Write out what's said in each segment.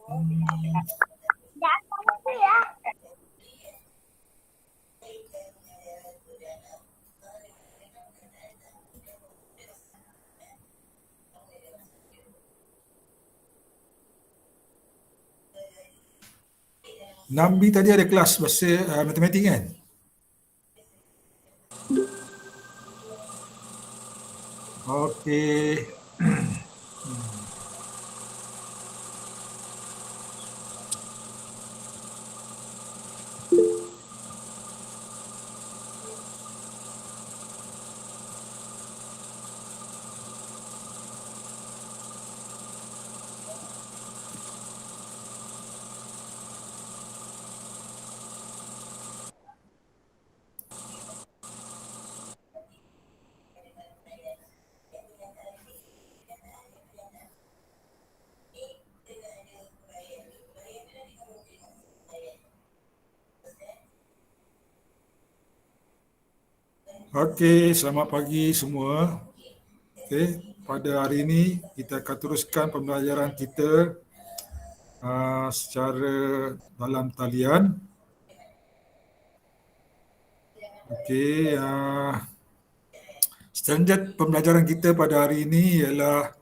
Nambi tadi ada kelas bahasa matematik kan? Okey. Okey, selamat pagi semua. Okey, pada hari ini kita akan teruskan pembelajaran kita secara dalam talian. Okey, standard pembelajaran kita pada hari ini ialah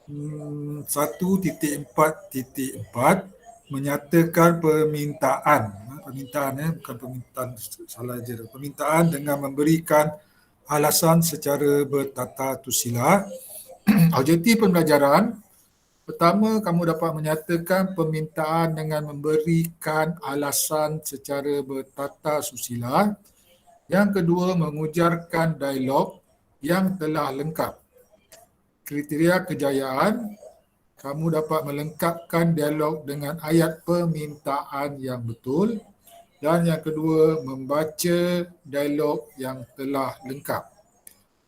1.4.4 menyatakan permintaan. Permintaan bukan permintaan salah je. Permintaan dengan memberikan alasan secara bertata tusila. Objektif pembelajaran pertama, kamu dapat menyatakan permintaan dengan memberikan alasan secara bertata susila. Yang kedua, mengujarkan dialog yang telah lengkap. Kriteria kejayaan, kamu dapat melengkapkan dialog dengan ayat permintaan yang betul. Dan yang kedua, membaca dialog yang telah lengkap.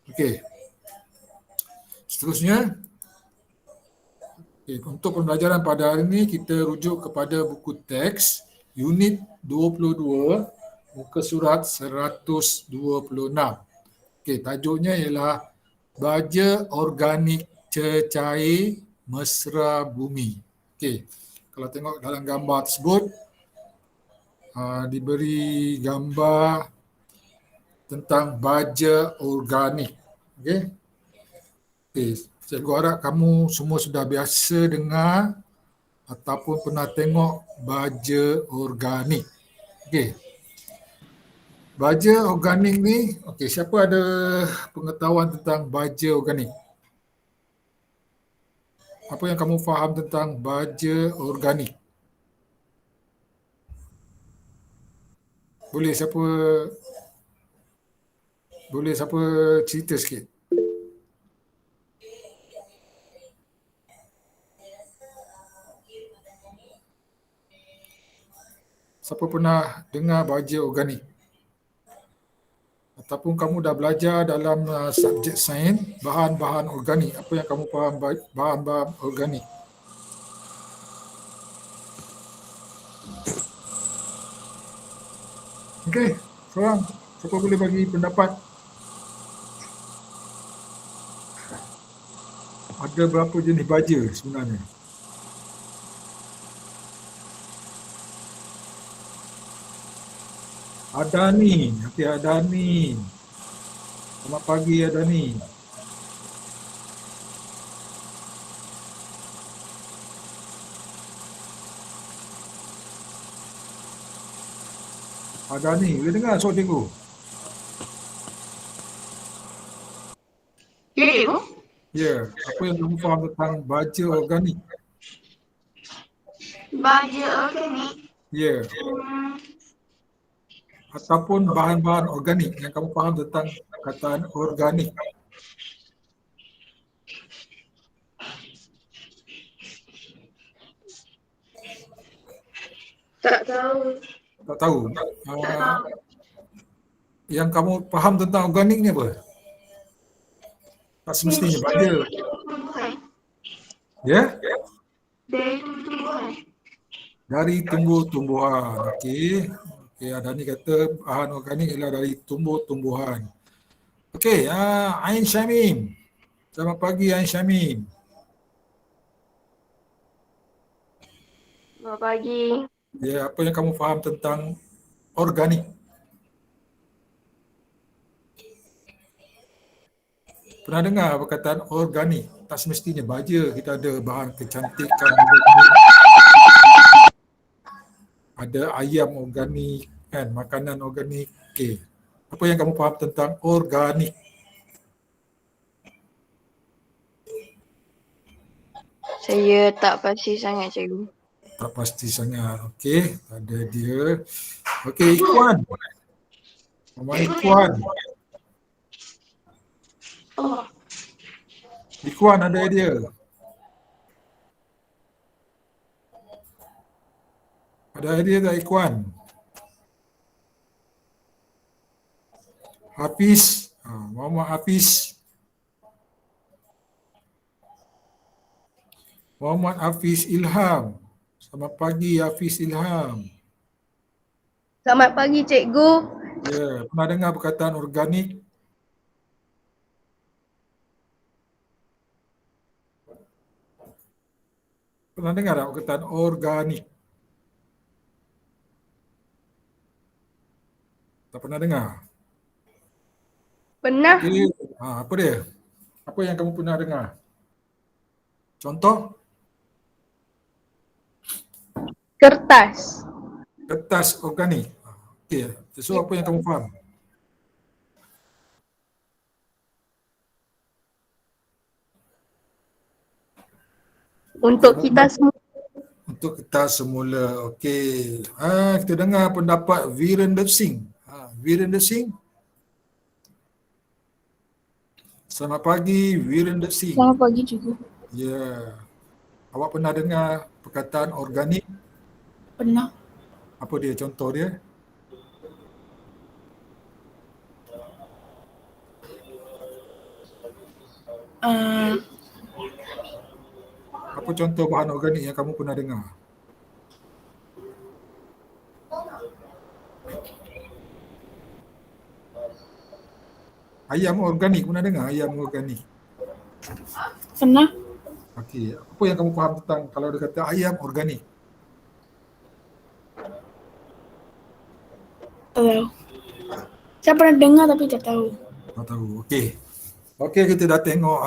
Okey. Seterusnya, untuk pembelajaran pada hari ini, kita rujuk kepada buku teks unit 22, muka surat 126. Okey, tajuknya ialah Baja Organik Cecair Mesra Bumi. Okey, kalau tengok dalam gambar tersebut, diberi gambar tentang baja organik. Okey. Okey, cikgu harap kamu semua sudah biasa dengar ataupun pernah tengok baja organik. Okey. Baja organik ni, okey, siapa ada pengetahuan tentang baja organik? Apa yang kamu faham tentang baja organik? Boleh siapa cerita sikit? Siapa pernah dengar baja organik? Ataupun kamu dah belajar dalam subjek sains bahan-bahan organik. Apa yang kamu faham bahan-bahan organik? Okey, seorang. Siapa boleh bagi pendapat? Ada berapa jenis baja sebenarnya? Adani. Okey, Adani. Selamat pagi, Adani. Adani, boleh dengar suara cikgu? Ya, cikgu. Ya, apa yang kamu faham tentang baja organik? Baja organik. Ya. Ataupun bahan-bahan organik yang kamu faham tentang kataan organik. Tak tahu. Tak tahu. Yang kamu faham tentang organik ni apa? Tak semestinya baja. Ya? Dari tumbuhan. Dari tumbuh-tumbuhan. Okey. Okey, Adani kata bahan organik ialah dari tumbuh-tumbuhan. Okey, Ain Syamim. Selamat pagi, Ain Syamim. Selamat pagi. Ya, apa yang kamu faham tentang organik? Pernah dengar perkataan organik? Tak semestinya baja kita ada bahan kecantikan organik, ada ayam organik, kan, makanan organik. Okey. Apa yang kamu faham tentang organik? Saya tak pasti sangat, cikgu. Tak pasti sangat. Okey, ada dia. Okey, Ikhwan. Mama Ikhwan. Oh, Ikhwan ada idea. Ada idea tak Ikhwan? Hafiz. Muhammad Hafiz. Muhammad Hafiz Ilham. Selamat pagi Hafiz Ilham. Selamat pagi, cikgu. Ya, pernah dengar perkataan organik? Pernah dengar tak perkataan organik? Tak pernah dengar? Pernah Okey. Apa dia? Apa yang kamu pernah dengar? Contoh, kertas. kertas organik. Okey, sesuatu apa yang kamu faham? Untuk kita semua. Untuk kita semula. Okey. Kita dengar pendapat Virender Singh. Virender Singh. Selamat pagi Virender Singh. Selamat pagi, cikgu. Ya. Awak pernah dengar perkataan organik? Pernah. Apa dia contoh dia? Apa contoh bahan organik yang kamu pernah dengar? Ayam organik, pernah dengar ayam organik? Pernah. Okey, apa yang kamu faham tentang kalau dia kata ayam organik? Tak tahu. Saya pernah dengar tapi tak tahu. Tak tahu. Okey. Okey, kita dah tengok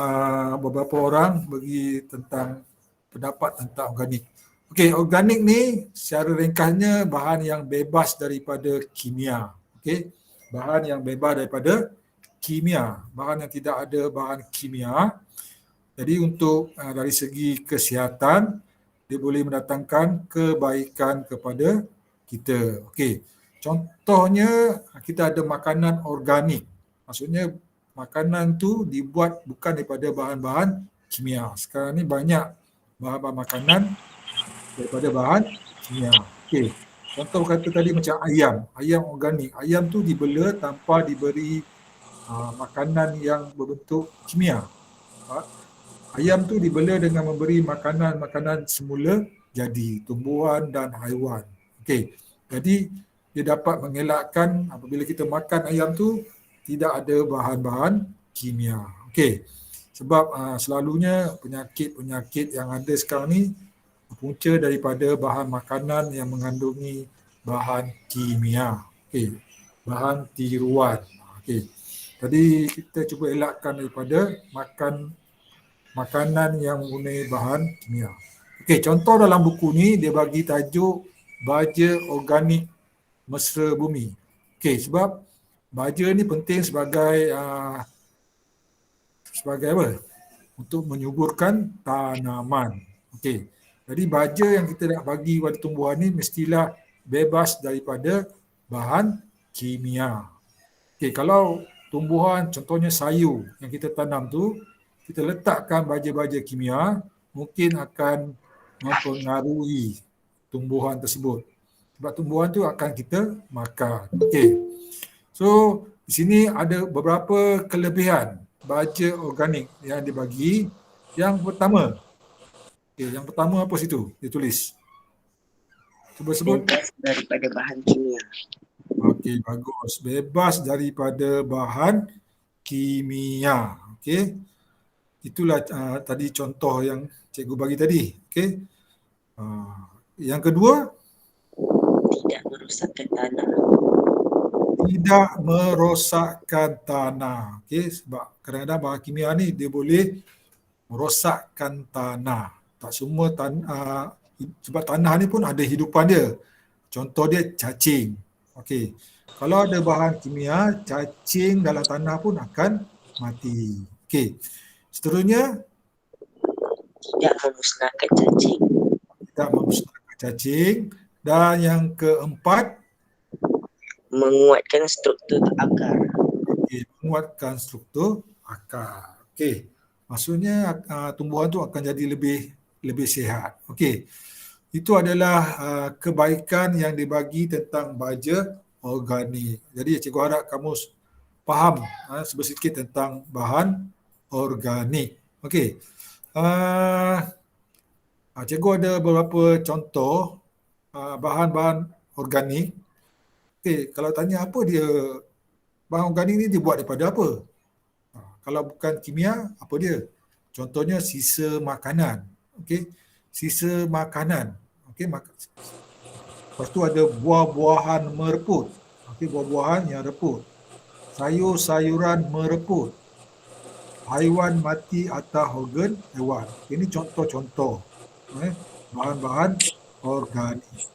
beberapa orang bagi tentang pendapat tentang organik. Okey, organik ni secara ringkasnya bahan yang bebas daripada kimia. Okey, bahan yang bebas daripada kimia, bahan yang tidak ada bahan kimia. Jadi untuk dari segi kesihatan, dia boleh mendatangkan kebaikan kepada kita. Okey, contohnya kita ada makanan organik. Maksudnya makanan tu dibuat bukan daripada bahan-bahan kimia. Sekarang ni banyak bahan-bahan makanan daripada bahan kimia. Okey, contoh kata tadi macam ayam. Ayam organik. Ayam tu dibela tanpa diberi makanan yang berbentuk kimia. Ayam tu dibela dengan memberi makanan-makanan semula jadi, tumbuhan dan haiwan. Okey, jadi dia dapat mengelakkan apabila kita makan ayam tu tidak ada bahan-bahan kimia. Okey, sebab selalunya penyakit-penyakit yang ada sekarang ni berpunca daripada bahan makanan yang mengandungi bahan kimia. Okey, bahan tiruan. Okey, jadi kita cuba elakkan daripada makan makanan yang menggunakan bahan kimia. Okey, contoh dalam buku ni dia bagi tajuk baja organik mesra bumi. Okey, sebab baja ni penting sebagai apa? Untuk menyuburkan tanaman. Okey. Jadi baja yang kita nak bagi pada tumbuhan ni mestilah bebas daripada bahan kimia. Okey, kalau tumbuhan contohnya sayur yang kita tanam tu kita letakkan baja-baja kimia, mungkin akan mempengaruhi tumbuhan tersebut. Sebab tumbuhan tu akan kita makan. Okey. So, di sini ada beberapa kelebihan baja organik yang dibagi. Yang pertama, yang pertama apa situ? Dia tulis. Cuba sebut. Bebas daripada bahan kimia. Okey, bagus. Bebas daripada bahan kimia. Okey. Itulah tadi contoh yang cikgu bagi tadi. Okey. Yang kedua, Tidak merosakkan tanah. tidak merosakkan tanah. Okey, sebab kadang-kadang bahan kimia ni dia boleh merosakkan tanah. Tak semua sebab tanah ni pun ada hidupan dia. Contoh dia cacing. Okey. Kalau ada bahan kimia, cacing dalam tanah pun akan mati. Okey. Seterusnya, Tidak memusnahkan cacing. tidak memusnahkan cacing. Dan yang keempat, Menguatkan struktur akar. menguatkan struktur akar. Okey. Maksudnya tumbuhan tu akan jadi lebih sihat. Okey. Itu adalah kebaikan yang dibagi tentang baja organik. Jadi cikgu harap kamu faham sedikit tentang bahan organik. Okey. Cikgu ada beberapa contoh bahan-bahan organik. Okey, kalau tanya apa dia, bahan organik ni dibuat daripada apa? Kalau bukan kimia, apa dia? Contohnya sisa makanan. Okey, sisa makanan. Okey, lepas tu ada buah-buahan mereput. Okey, buah-buahan yang reput. Sayur-sayuran mereput. Haiwan mati atau organ hewan. Ini contoh-contoh bahan-bahan organik.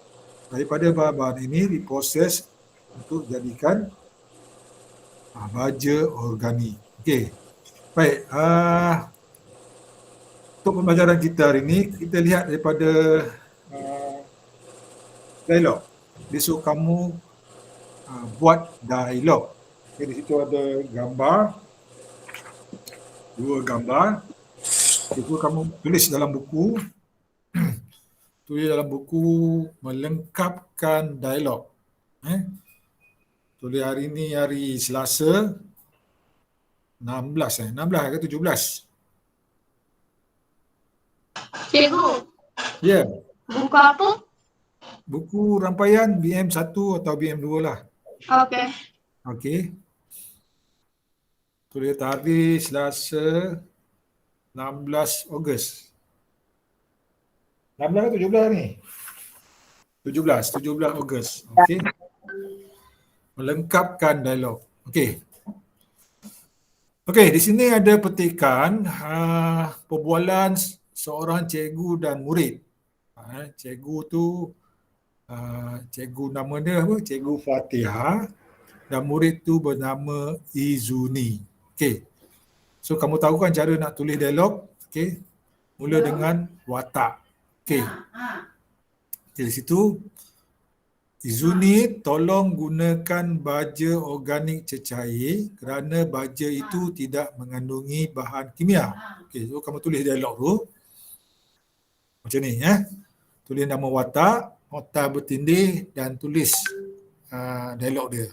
Daripada bahan-bahan ini diproses untuk jadikan baja organik. Okey. Baik, untuk pembelajaran kita hari ini, kita lihat daripada dialog. Dia suruh kamu buat dialog. Okay, di situ ada gambar, 2 gambar. Itu kamu tulis dalam buku. Tulis dalam buku melengkapkan dialog. Tulis hari ini hari Selasa 16 ke 17? Cikgu, Ya, buku apa? buku rampaian BM1 atau BM2 lah. Okey. Okey. Tulis tarikh Selasa 16 Ogos. 16 ke 17 ni? 17 Ogos. Okey. Melengkapkan dialog. Okey. Okey, di sini ada petikan perbualan seorang cikgu dan murid. Cikgu tu cikgu nama dia apa? Cikgu Fatihah dan murid tu bernama Izuni. Okey. So kamu tahu kan cara nak tulis dialog? Okey. Mula dengan watak. Okey. Di situ Izuni, tolong gunakan baja organik cecair kerana baja itu tidak mengandungi bahan kimia. Okey, so kamu tulis dialog tu. Macam ni ya. Tulis nama watak, nota bertindih dan tulis dialog dia.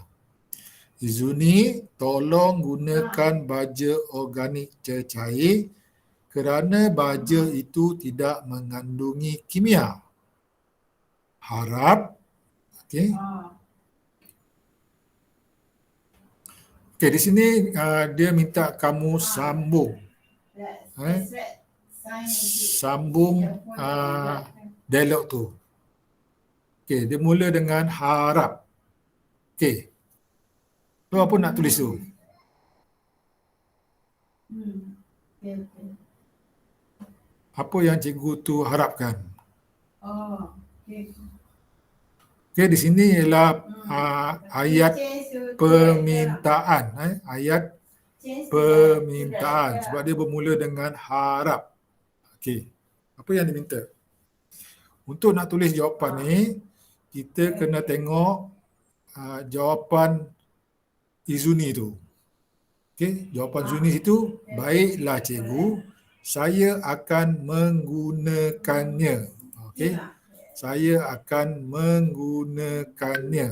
Izuni, tolong gunakan baja organik cecair kerana baja itu tidak mengandungi kimia. Harap, okey. Okey, di sini dia minta kamu sambung. Sambung dialog tu. Okey, dia mula dengan harap. Okey. So apa nak tulis tu? Apa yang cikgu tu harapkan? Okey, di sini ialah ayat permintaan. Ayat permintaan sebab dia bermula dengan harap. Okey. Apa yang diminta? Untuk nak tulis jawapan ni, kita kena tengok jawapan Izuni tu. Okey, jawapan Izuni itu, baiklah cikgu, saya akan menggunakannya. Okey. Saya akan menggunakannya.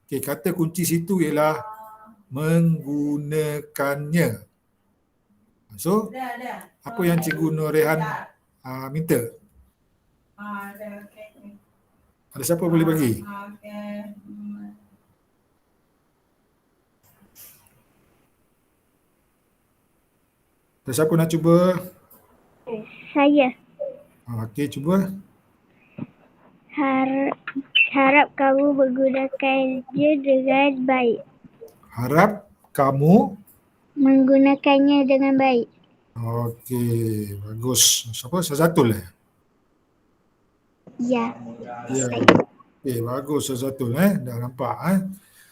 Okey, kata kunci situ ialah menggunakannya. So, apa yang Cikgu Nur Rehan minta? Ada siapa boleh bagi? Ada siapa nak cuba? Saya. Okey, cuba. Harap kamu menggunakannya dengan baik. Harap kamu. Menggunakannya dengan baik. Okey, bagus. Siapa? Sazatul eh? Ya. Ya. Okey, bagus Sazatul dah nampak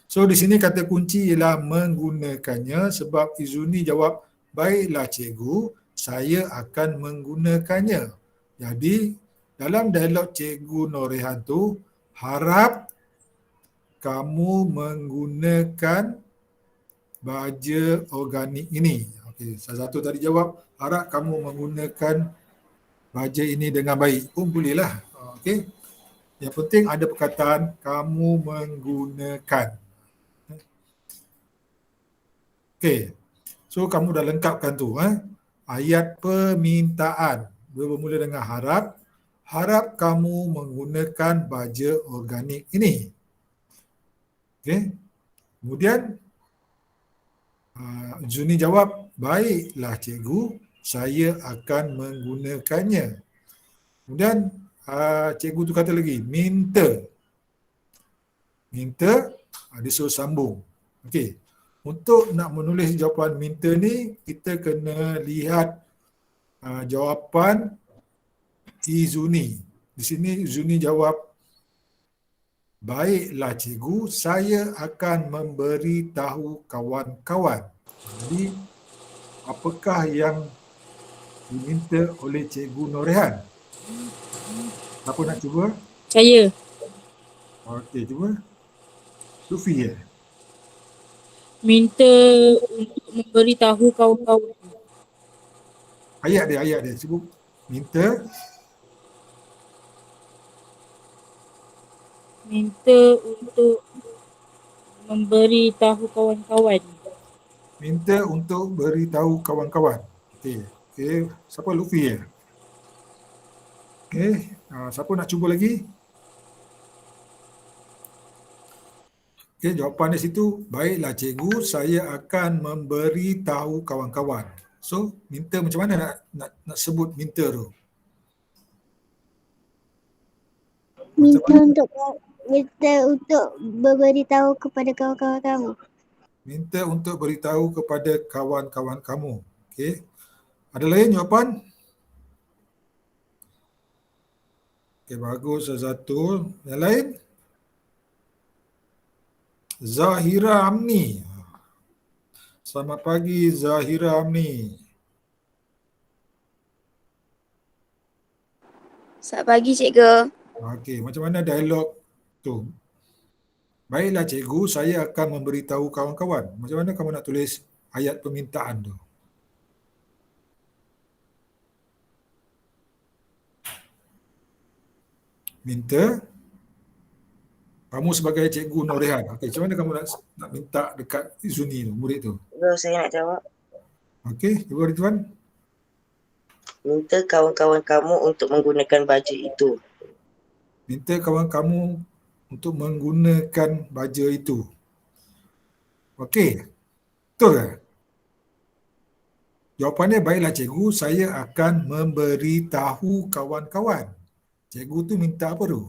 So di sini kata kunci ialah menggunakannya sebab Izuni jawab, baiklah cikgu, saya akan menggunakannya. Jadi dalam dialog Cikgu Norehan tu, harap kamu menggunakan baja organik ini. Okey, salah satu tadi jawab, harap kamu menggunakan baja ini dengan baik. Pun bolehlah. Okey. Yang penting ada perkataan kamu menggunakan. Okey. So kamu dah lengkapkan tu ayat permintaan. Bermula dengan harap. Harap kamu menggunakan baja organik ini. Okey. Kemudian Zuni jawab, baiklah cikgu, saya akan menggunakannya. Kemudian cikgu tu kata lagi, minta. Minta, dia suruh sambung. Okey. Untuk nak menulis jawapan minta ni, kita kena lihat jawapan Izuni. Di sini Izuni jawab, baiklah cikgu, saya akan memberi tahu kawan-kawan. Jadi, apakah yang diminta oleh Cikgu Norehan? Siapa nak cuba? Saya. Okey, cuba. Sufi Minta untuk memberitahu kawan-kawan. Ayat dia. Cuba minta. Minta untuk memberitahu kawan-kawan. Minta untuk beritahu kawan-kawan. Okey. Siapa? Luffy Okey. Siapa nak cuba lagi? Okey, jawapan di situ, baiklah cikgu, saya akan memberitahu kawan-kawan. So, minta macam mana nak sebut minta tu? Minta untuk memberitahu kepada kawan-kawan kamu. Minta untuk beritahu kepada kawan-kawan kamu. Okey. Ada lain jawapan? Okey, bagus satu. Yang lain? Zahira Amni. Selamat pagi Zahira Amni. Selamat pagi cikgu. Okey, macam mana dialog tu? Baiklah cikgu, saya akan memberitahu kawan-kawan. Macam mana kamu nak tulis ayat permintaan tu? Minta. Kamu sebagai Cikgu Norehan. Okey, macam mana kamu nak minta dekat Izuni tu, murid tu? Saya nak jawab. Okey, cuba Ridwan. Minta kawan-kawan kamu untuk menggunakan baju itu. Minta kawan kamu untuk menggunakan baja itu. Okey, betul ke? Jawapannya, baiklah cikgu, saya akan memberitahu kawan-kawan. Cikgu tu minta apa tu?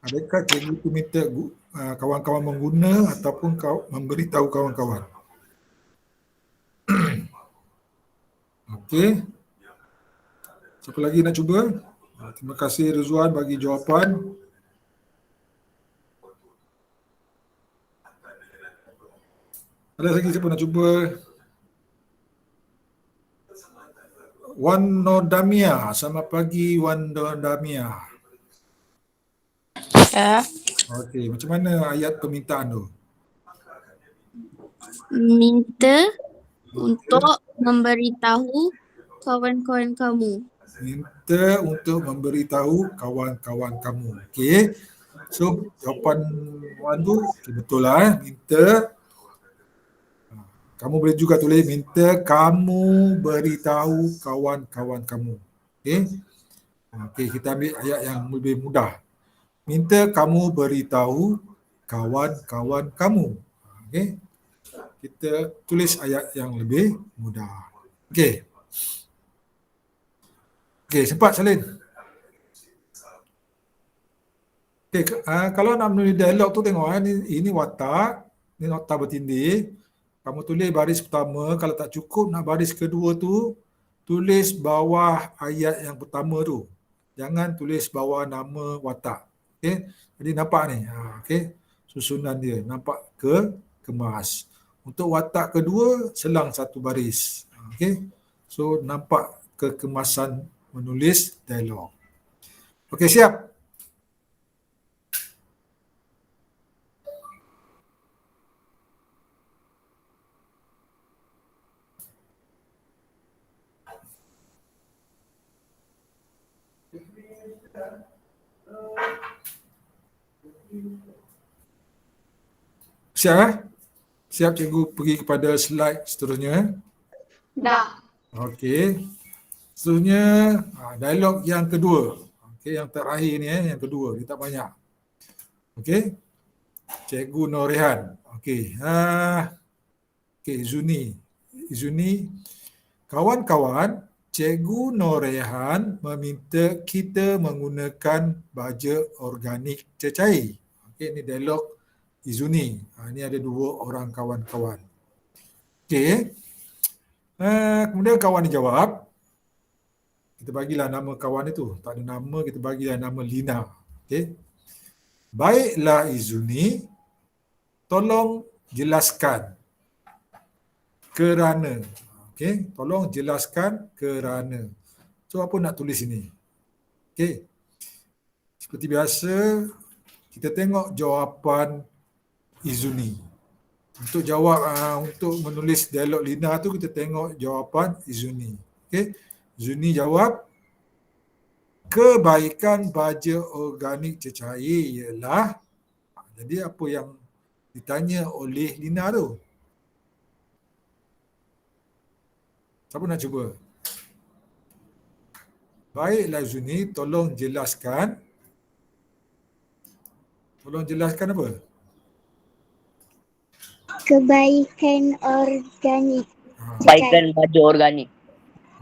Adakah cikgu tu minta kawan-kawan mengguna ataupun memberitahu kawan-kawan? Okey. Siapa lagi nak cuba? Terima kasih Rizwan bagi jawapan. Ada lagi siapa nak cuba? Wan Nodamia. Selamat pagi Wan Nodamia. Ya. Okey, macam mana ayat permintaan tu? Minta untuk memberitahu kawan-kawan kamu. Minta untuk memberitahu kawan-kawan kamu. Okey. So, jawapan Wan tu betul lah. Minta. Kamu boleh juga tulis minta kamu beritahu kawan-kawan kamu. Okey. Okey, kita ambil ayat yang lebih mudah. Minta kamu beritahu kawan-kawan kamu. Okey. Kita tulis ayat yang lebih mudah. Okey. Okey, sempat Salin. Okey, kalau nak menulis dialog tu tengok ini watak, ini nota bertindih. Kamu tulis baris pertama, kalau tak cukup nak baris kedua tu, tulis bawah ayat yang pertama tu. Jangan tulis bawah nama watak. Okey. Jadi nampak ni. Okey. Susunan dia nampak kemas. Untuk watak kedua selang satu baris. Okey. So nampak kekemasan menulis dialog. Okey, siap. Siap? Siap cikgu pergi kepada slide seterusnya. Dah. Okey. Seterusnya dialog yang kedua. Okey, yang terakhir ni yang kedua, dia tak banyak. Okey. Cikgu Norehan. Okey. Okey, Zuni. Kawan-kawan, Cikgu Norehan meminta kita menggunakan baja organik cecair. Okey, ini dialog Izuni. Ini ada dua orang kawan-kawan. Okey. Kemudian kawan dia jawab. Kita bagilah nama kawan itu. Tak ada nama, kita bagilah nama Lina. Okey. Baiklah Izuni, tolong jelaskan kerana. Okey, tolong jelaskan kerana. So apa nak tulis ini? Okey. Seperti biasa, kita tengok jawapan Izuni. Untuk jawab untuk menulis dialog Lina tu kita tengok jawapan Izuni. Okey. Izuni jawab kebaikan baja organik cecair ialah, jadi apa yang ditanya oleh Lina tu? Siapa nak cuba? Baiklah Izuni, tolong jelaskan. Tolong jelaskan apa? Kebaikan organik. Kebaikan baja organik.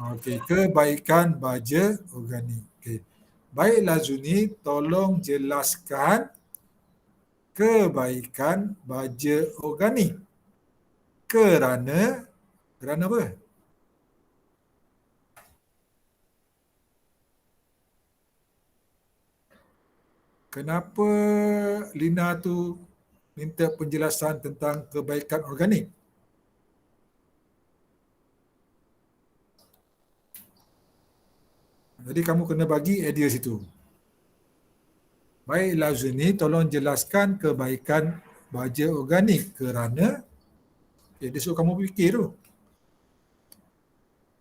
Okey, kebaikan baja organik. Okey. Baiklah Zuni, tolong jelaskan kebaikan baja organik. Kerana apa? Kenapa Lina tu minta penjelasan tentang kebaikan organik? Jadi kamu kena bagi idea situ. Baiklah Zuni, tolong jelaskan kebaikan baja organik kerana dia suruh kamu fikir tu.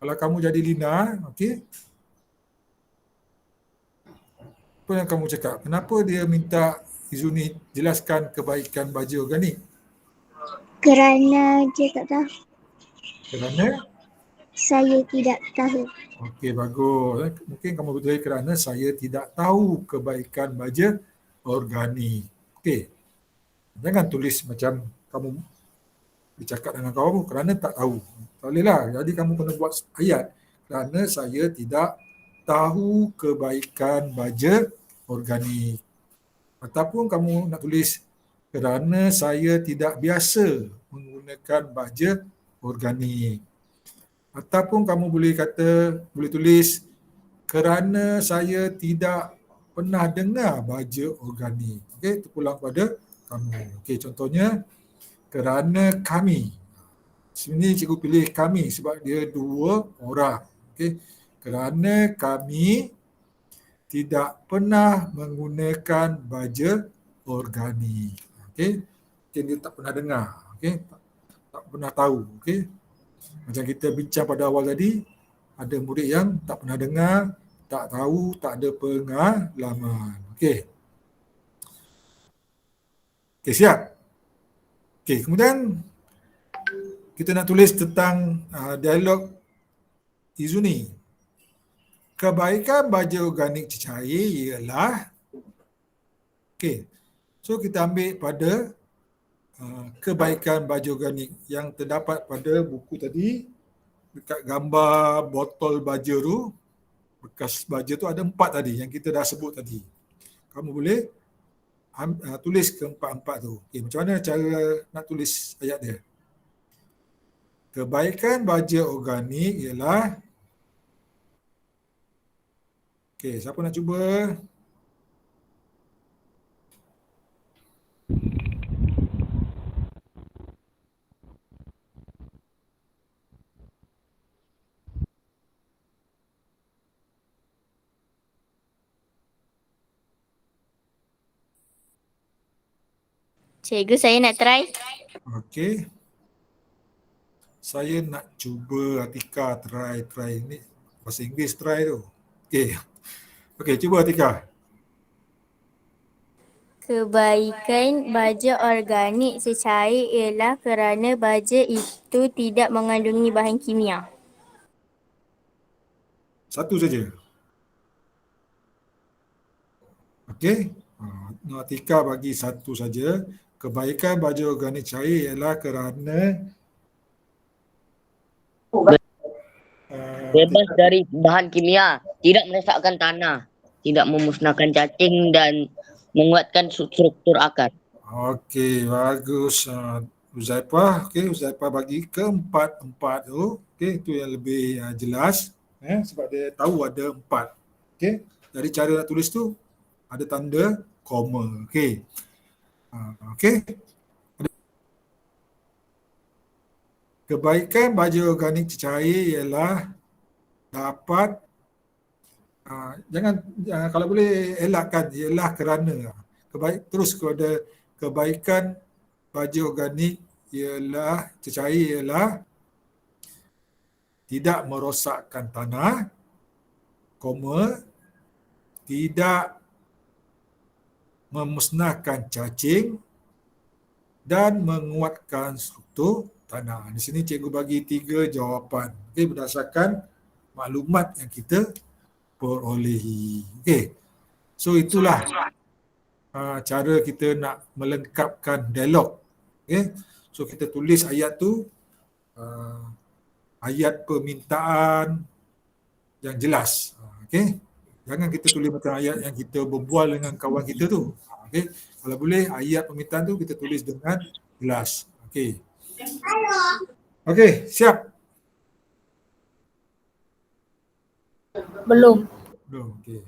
Kalau kamu jadi Lina, okey. Apa yang kamu cakap? Kenapa dia minta Izuni jelaskan kebaikan baja organik? Kerana dia tak tahu. Kerana? Saya tidak tahu. Okey, bagus. Mungkin kamu betul kerana saya tidak tahu kebaikan baja organik. Okey. Jangan tulis macam kamu bercakap dengan kawan kerana tak tahu. Tak boleh lah. Jadi kamu kena buat ayat. Kerana saya tidak tahu kebaikan baja organik. Ataupun kamu nak tulis kerana saya tidak biasa menggunakan baja organik. Ataupun kamu boleh tulis kerana saya tidak pernah dengar baja organik. Okey, terpulang pada kamu. Okey, contohnya kerana kami. Sini cikgu pilih kami sebab dia dua orang. Okey, kerana kami tidak pernah menggunakan baja organik. Okey, mungkin dia tak pernah dengar. Okey, tak pernah tahu. Okey. Macam kita bincang pada awal tadi, ada murid yang tak pernah dengar, tak tahu, tak ada pengalaman. Okey. Okey, siap? Okey, kemudian kita nak tulis tentang dialog Izuni. Kebaikan baja organik cecair ialah, okey. So kita ambil pada kebaikan baja organik yang terdapat pada buku tadi dekat gambar botol baja tu. bekas baja tu ada 4 tadi yang kita dah sebut tadi. Kamu boleh tulis keempat-empat tu. Okay, macam mana cara nak tulis ayat dia? Kebaikan baja organik ialah, okey, siapa nak cuba? Cikgu, saya nak try. Okey. Saya nak cuba Atika try ni bahasa Inggeris try tu. Okey. Okey, cuba Atika. Kebaikan baja organik secair ialah kerana baja itu tidak mengandungi bahan kimia. Satu saja. Okey. Atika bagi satu saja. Kebaikan baja organik cair ialah kerana Bebas dari bahan kimia, tidak merosakkan tanah, tidak memusnahkan cacing dan menguatkan struktur akar. okey, bagus. Uzaifah, okey, Uzaifah bagi keempat-empat tu. Okey, itu yang lebih jelas sebab dia tahu ada 4. Okey, dari cara nak tulis tu ada tanda koma. Okey. Okey. Kebaikan baja organik cecair ialah dapat jangan kalau boleh elakkan ialah kerana. Terus kepada kebaikan baja organik ialah cecair ialah tidak merosakkan tanah, koma, tidak memusnahkan cacing dan menguatkan struktur tanah. Di sini cikgu bagi 3 jawapan. Okey, berdasarkan maklumat yang kita perolehi. Okey. So itulah cara kita nak melengkapkan dialog. Okey. So kita tulis ayat tu ayat permintaan yang jelas. Okey. Jangan kita tulis macam ayat yang kita berbual dengan kawan kita tu. Okey. Kalau boleh ayat permintaan tu kita tulis dengan jelas. Okey. Okey, siap? Belum. Belum. Okey.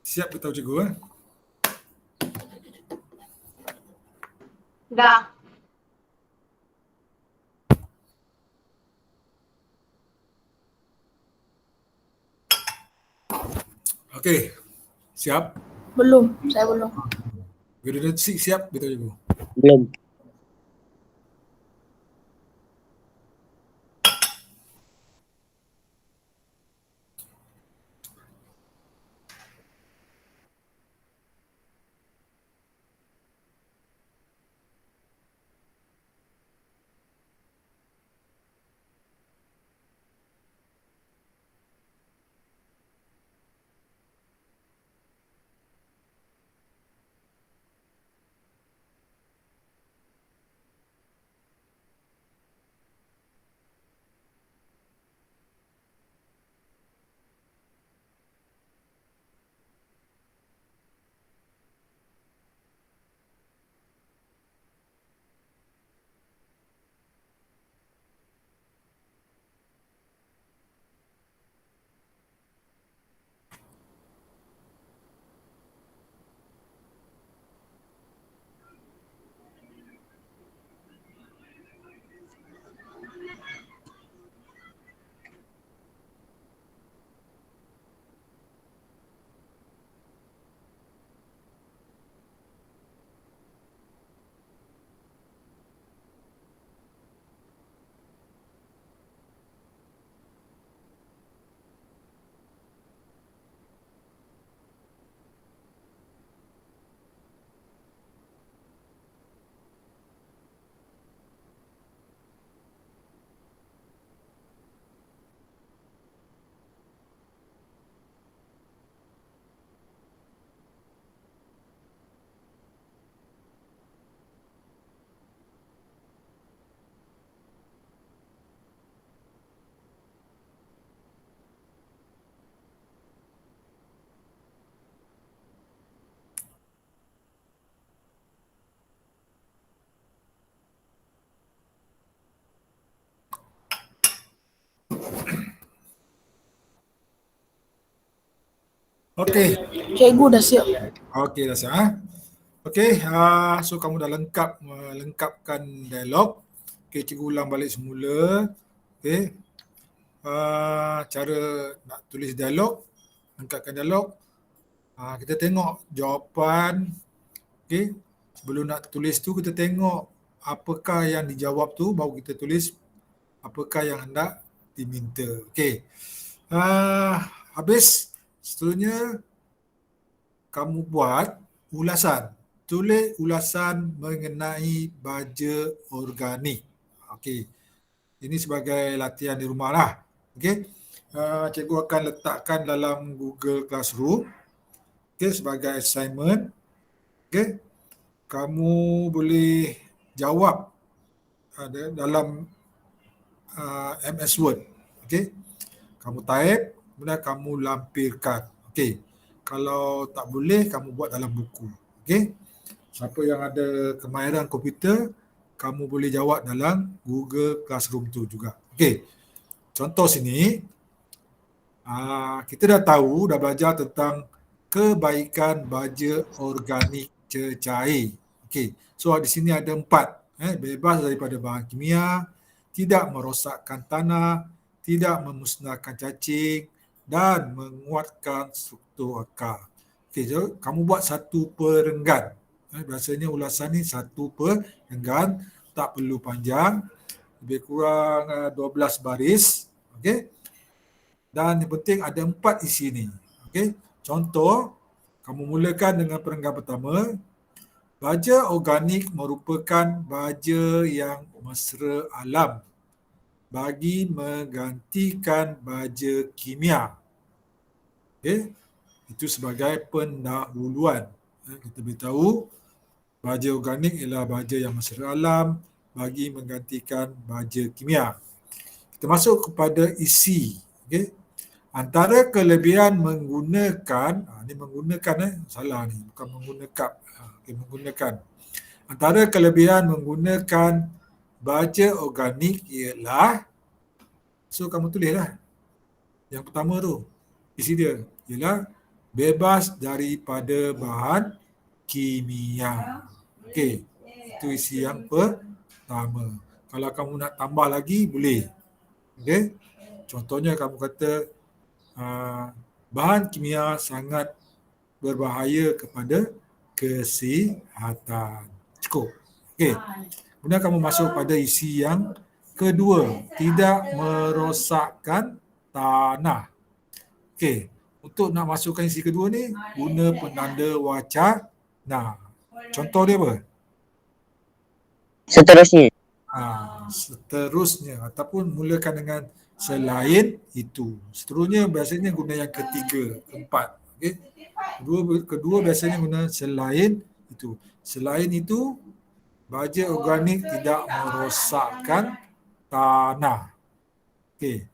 Siap beritahu cikgu Dah. Okey. Siap? Belum. Saya belum. Bila dah siap beritahu cikgu. Belum. Okey. Cikgu dah siap. Okey dah siap. Okey, so kamu dah melengkapkan dialog. Okey, cikgu ulang balik semula. Okey. Cara nak tulis dialog, lengkapkan dialog. Kita tengok jawapan. Okey. Sebelum nak tulis tu kita tengok apakah yang dijawab tu, baru kita tulis apakah yang hendak diminta. Okey. Habis seterusnya kamu buat ulasan. Tulis ulasan mengenai baja organik. Okey. Ini sebagai latihan di rumah lah. Okey. Cikgu akan letakkan dalam Google Classroom. Okey, sebagai assignment. Okey. Kamu boleh jawab dalam MS Word. Okey. Kamu type, kemudian kamu lampirkan. Okey. Kalau tak boleh, kamu buat dalam buku. Okey. Siapa yang ada kemahiran komputer, kamu boleh jawab dalam Google Classroom tu juga. Okey. Contoh sini, kita dah tahu, dah belajar tentang kebaikan baja organik cecair. Okey. So di sini ada 4. Bebas daripada bahan kimia, tidak merosakkan tanah, tidak memusnahkan cacing dan menguatkan struktur akar. Okey, so kamu buat satu perenggan. Biasanya ulasan ni satu perenggan, tak perlu panjang, lebih kurang 12 baris. Okey. Dan yang penting ada 4 isi ni. Okey. Contoh, kamu mulakan dengan perenggan pertama. Baja organik merupakan baja yang mesra alam bagi menggantikan baja kimia. Okey. Itu sebagai pendahuluan. Kita beritahu baja organik ialah baja yang mesra alam bagi menggantikan baja kimia. Kita masuk kepada isi. Okey. Antara kelebihan menggunakan, ni menggunakan salah ni, bukan menggunakan. Menggunakan. Antara kelebihan menggunakan baja organik ialah, so kamu tulislah. Yang pertama tu, isi dia ialah bebas daripada bahan kimia. Okey, itu isi yang pertama. Kalau kamu nak tambah lagi, boleh. Okey, contohnya kamu kata bahan kimia sangat berbahaya kepada kesihatan. Cukup. Okey. Kemudian kamu masuk pada isi yang kedua, tidak merosakkan tanah. Okey. Untuk nak masukkan isi kedua ni, guna penanda wacana. Contoh dia apa? Seterusnya. Seterusnya ataupun mulakan dengan selain itu. Seterusnya biasanya guna yang ketiga, keempat. Okey. Kedua biasanya guna selain itu. Selain itu, baja organik tidak merosakkan tanah. Okey.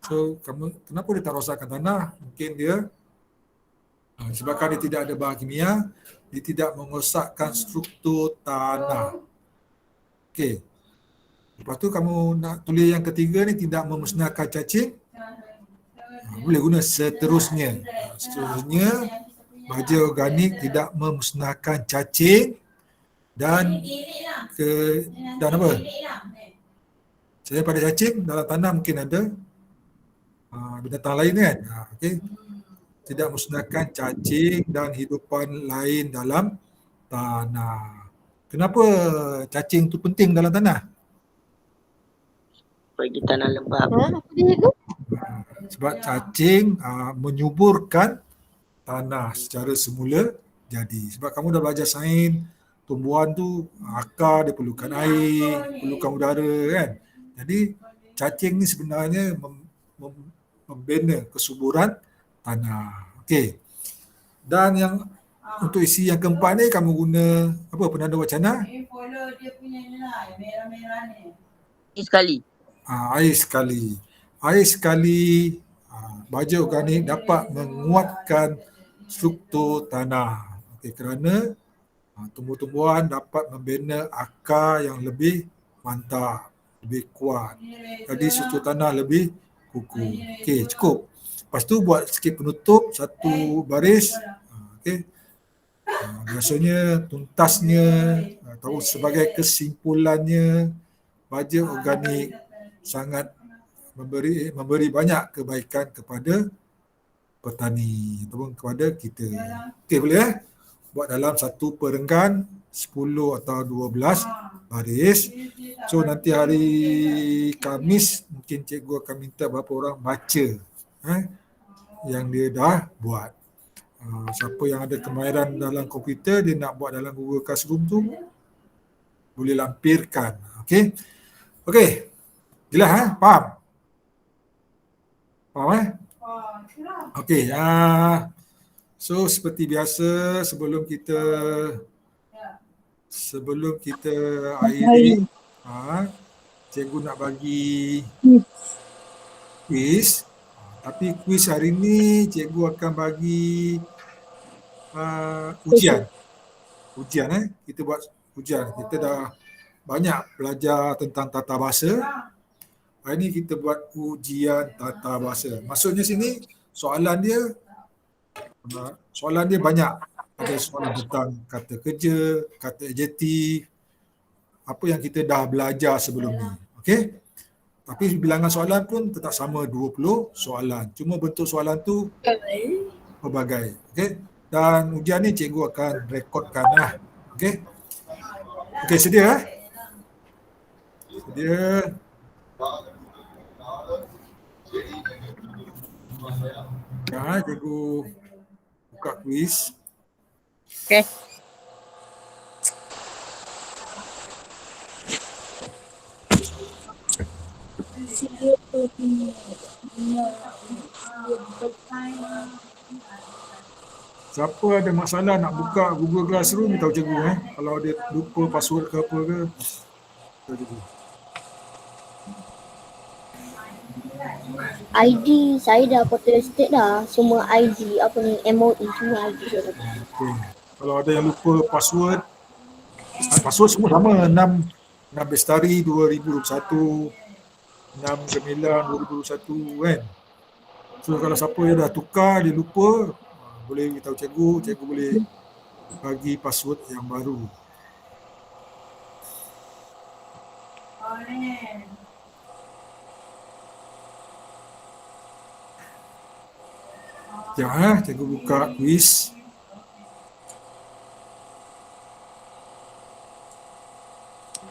So, kenapa dia tak rosakkan tanah? Mungkin dia sebabkan dia tidak ada bahan kimia, dia tidak merosakkan struktur tanah. Okey. Lepas tu kamu nak tulis yang ketiga ni, tidak memusnahkan cacing. Boleh guna seterusnya. Seterusnya, baja organik tidak memusnahkan cacing dan apa? Selain pada cacing, dalam tanah mungkin ada binatang lain kan. Okay. Tidak memusnahkan cacing dan hidupan lain dalam tanah. Kenapa cacing tu penting dalam tanah? Bagi tanah lembab. Sebab cacing menyuburkan tanah secara semula jadi. Sebab kamu dah belajar sains, tumbuhan tu akar dia perlukan air, perlukan udara kan. Jadi cacing ni sebenarnya membina kesuburan tanah. Okey. Dan yang untuk isi yang keempat ni kamu guna apa, penanda wacana? Follow dia punya ni lah, yang merah-merah ni. Sekali. Air sekali. Air sekali baja organik dapat menguatkan struktur tanah. Okey, kerana tumbuh-tumbuhan dapat membina akar yang lebih mantap, lebih kuat. Jadi struktur tanah lebih kukuh. Okey, cukup. Lepas Lepas tu buat sikit penutup, satu baris. Okey. Biasanya tuntasnya atau sebagai kesimpulannya, baja organik sangat memberi banyak kebaikan kepada petani ataupun kepada kita. Okey, boleh buat dalam satu perenggan 10 atau 12 baris. So nanti hari Khamis mungkin cikgu akan minta beberapa orang baca yang dia dah buat. Siapa yang ada kemahiran dalam komputer, dia nak buat dalam Google Classroom tu, boleh lampirkan. Okey. Okey. Jelas faham? Faham Okey. So seperti biasa sebelum kita akhiri, cikgu nak bagi quiz. Tapi kuis hari ni cikgu akan bagi ujian. Kita buat ujian. Kita dah banyak belajar tentang tata bahasa. Hari ni kita buat ujian tata bahasa. Maksudnya sini soalan dia banyak. Ada soalan tentang kata kerja, kata adjektif, apa yang kita dah belajar sebelum ni. Okey? Tapi bilangan soalan pun tetap sama 20 soalan. Cuma bentuk soalan tu pelbagai. Okey? Dan ujian ni cikgu akan rekodkan lah. Okey? Okey, sedia? Sedia? Cikgu buka kuis. Okey. Siapa ada masalah nak buka Google Classroom, beritahu cikgu kalau dia lupa password ke apa ke. Beritahu cikgu. ID saya dah portal state dah. Semua ID apa ni MOE semua ID saya dah. Okay. Kalau ada yang lupa password, password semua sama 6 Bestari 2021, 6 Gemilang 2021 kan. So kalau siapa yang dah tukar, dia lupa, boleh beritahu cikgu boleh bagi password yang baru. Ya, cikgu buka kuis.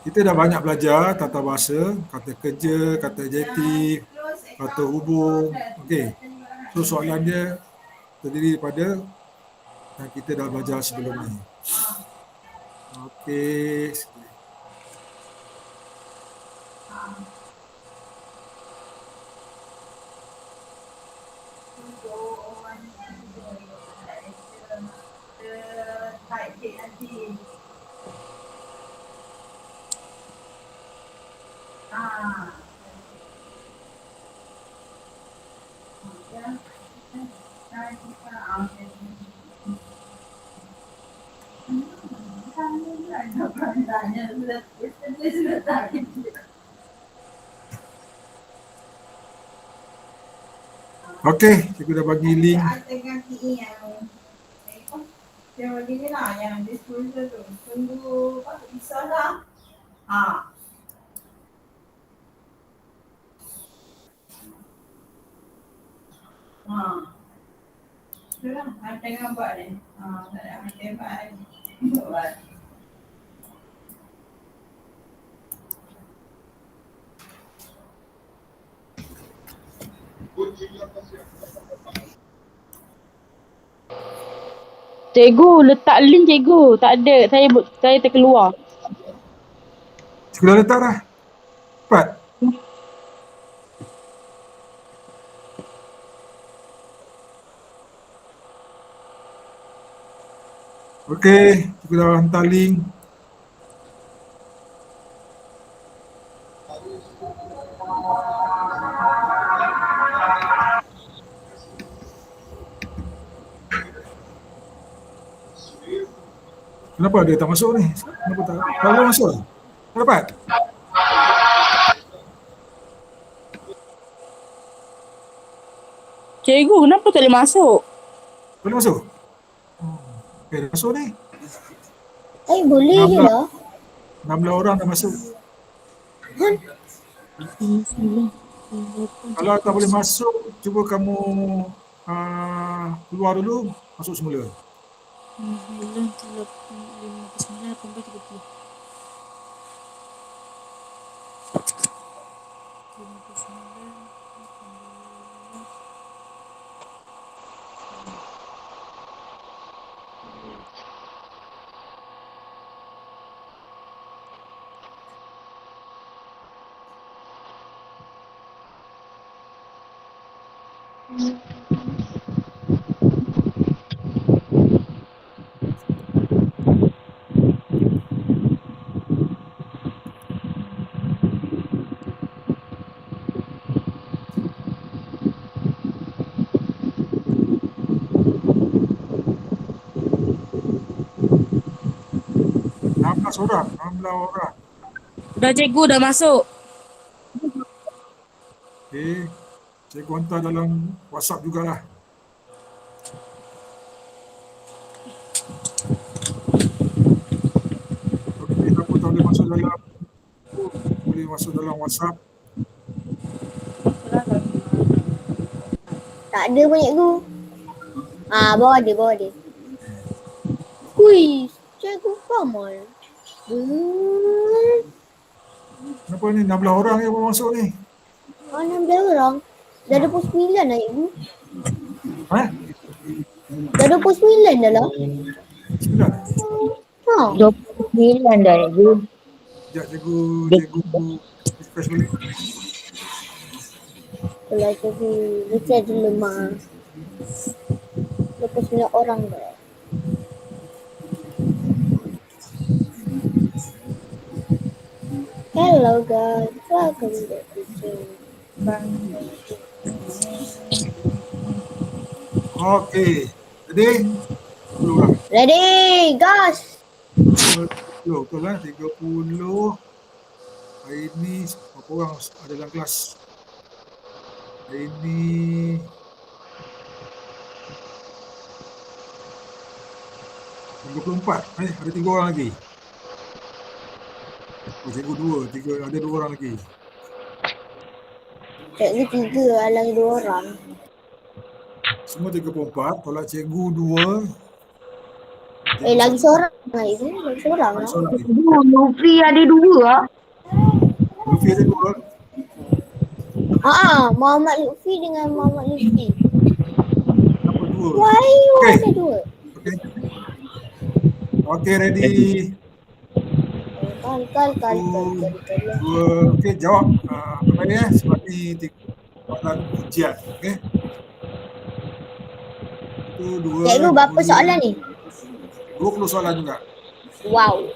Kita dah banyak belajar tata bahasa, kata kerja, kata adjektif, kata hubung. Okey. So soalan dia terdiri daripada yang kita dah belajar sebelum ni. Okey. Okey, cikgu dah bagi link. Yang begini lah, yang disclosure tu. Tunggu bisa lah. Itulah, saya tengah buat ni. Saya tengah buat. Cikgu, letak link cikgu. Tak ada. Saya terkeluar. Cikgu dah letak dah. Cepat. Okey, cikgu dah hantar link. Kenapa dia tak masuk ni? Kenapa tak? Kalau masuk? Tak dapat? Cikgu, kenapa tak boleh masuk? Boleh masuk? Okay, dah masuk ni. Boleh je 16 lah. 16 orang dah masuk. Kalau tak boleh masuk, cuba kamu keluar dulu, masuk semula. 9, 59, 18, 30. Orang, 16 orang. Dah cikgu, dah masuk. Okay. Cikgu hantar dalam WhatsApp jugalah. Okay, siapa tak boleh masuk dalam, boleh masuk dalam WhatsApp. Tak ada pun cikgu. Bawah dia. Kuis, cikgu Kamal. Kenapa ni 16 orang yang baru masuk ni? 16 orang. Dah 29 lah cikgu. Dah 29 dah lah. 9? 29 dah, cikgu. Sekejap cikgu refresh balik. Kalau cikgu Richard dulu mah 29 orang dah. Hello guys, welcome back to Okay. Jadi 10 orang. Ready, gas. 30 betul lah, 30. Hari ni berapa orang ada dalam kelas? Hari ni 34. Ada 3 orang lagi. Cikgu 2, ada 2 orang lagi. Cikgu 3, alang 2 orang. Semua 34, tolak cikgu 2. Lagi seorang lah itu, lagi seorang lah. Luffy ada 2 lah. Luffy ada 2. Muhammad Lutfi dengan Muhammad Lutfi. Kenapa 2? Why ada 2? Okay, ready. Kal. 2. Okay, jawab. Apa ni sebab ni soalan ujian. Okay. 2. Cikgu berapa soalan ni? 20 soalan juga. Wow.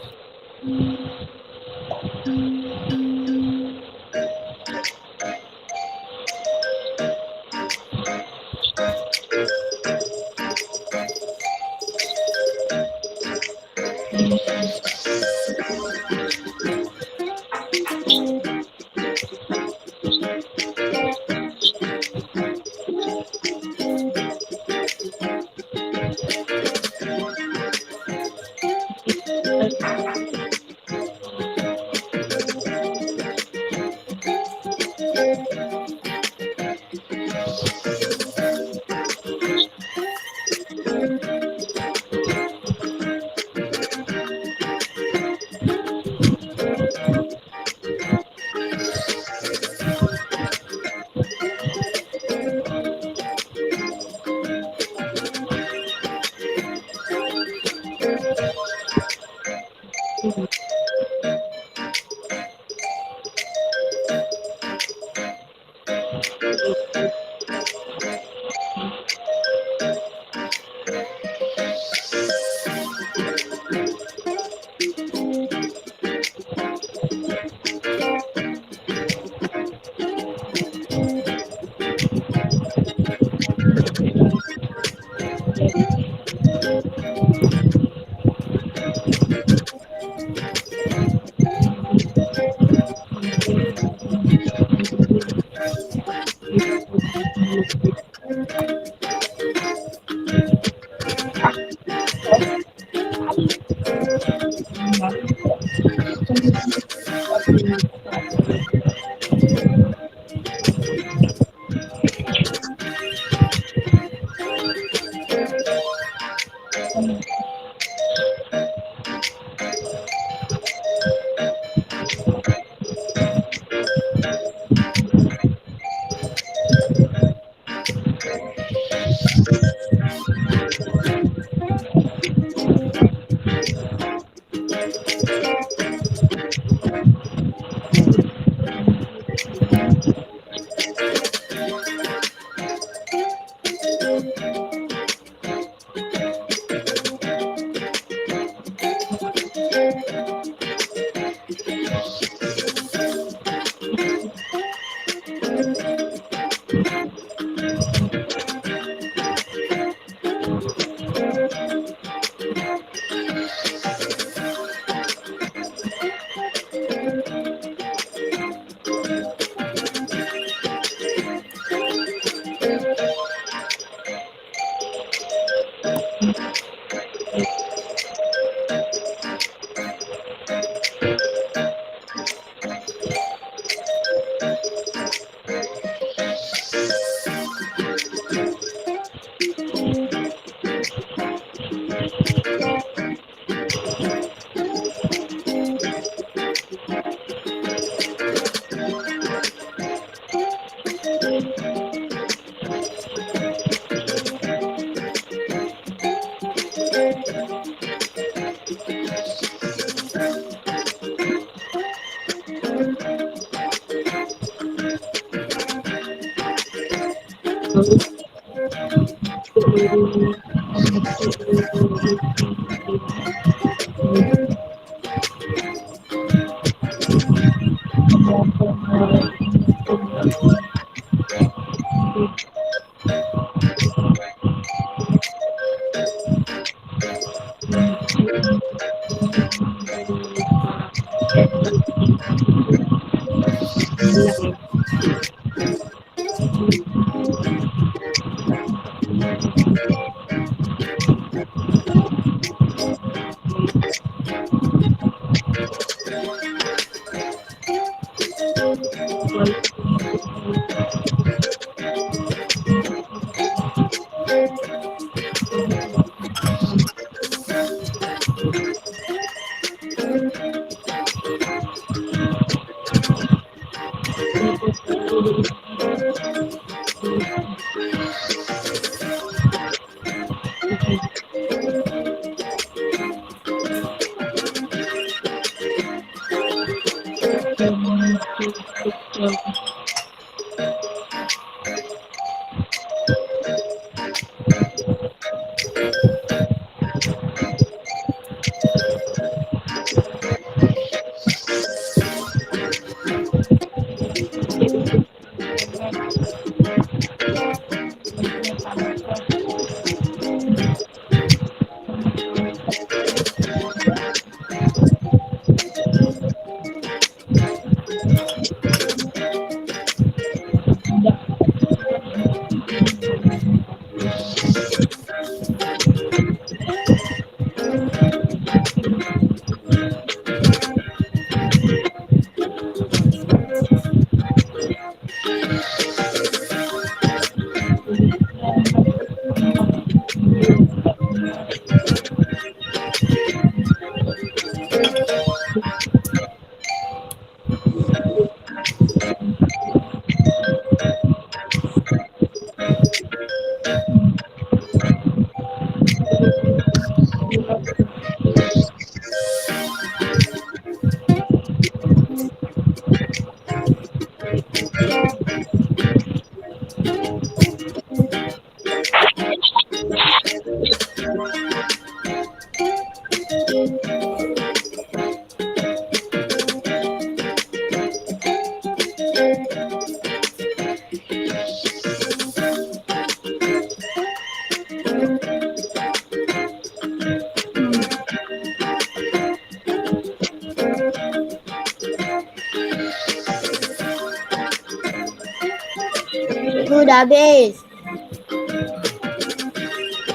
Itu dah habis.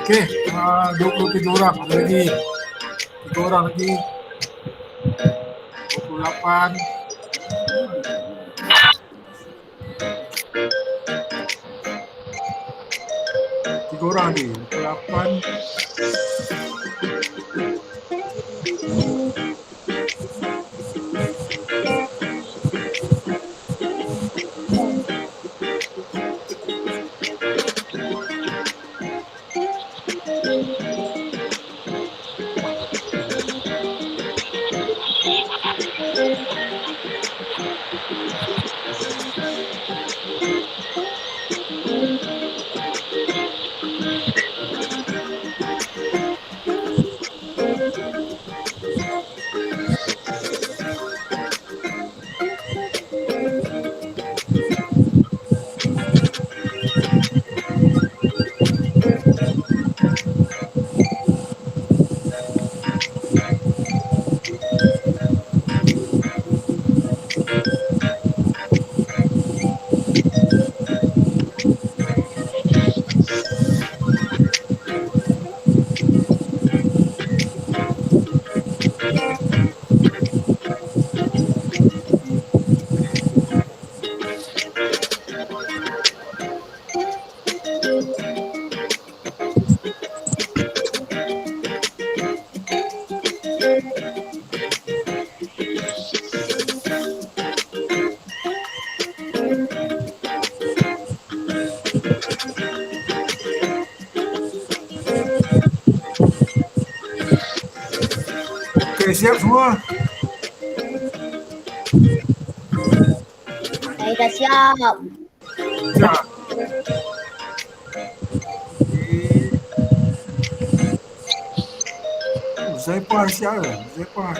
Okey, 27 orang. Ada lagi. 3 orang lagi. 28. 3 orang lagi. 28. Okey, siap semua? Saya dah siap. Siap. Zaifah siap ke? Zaifah.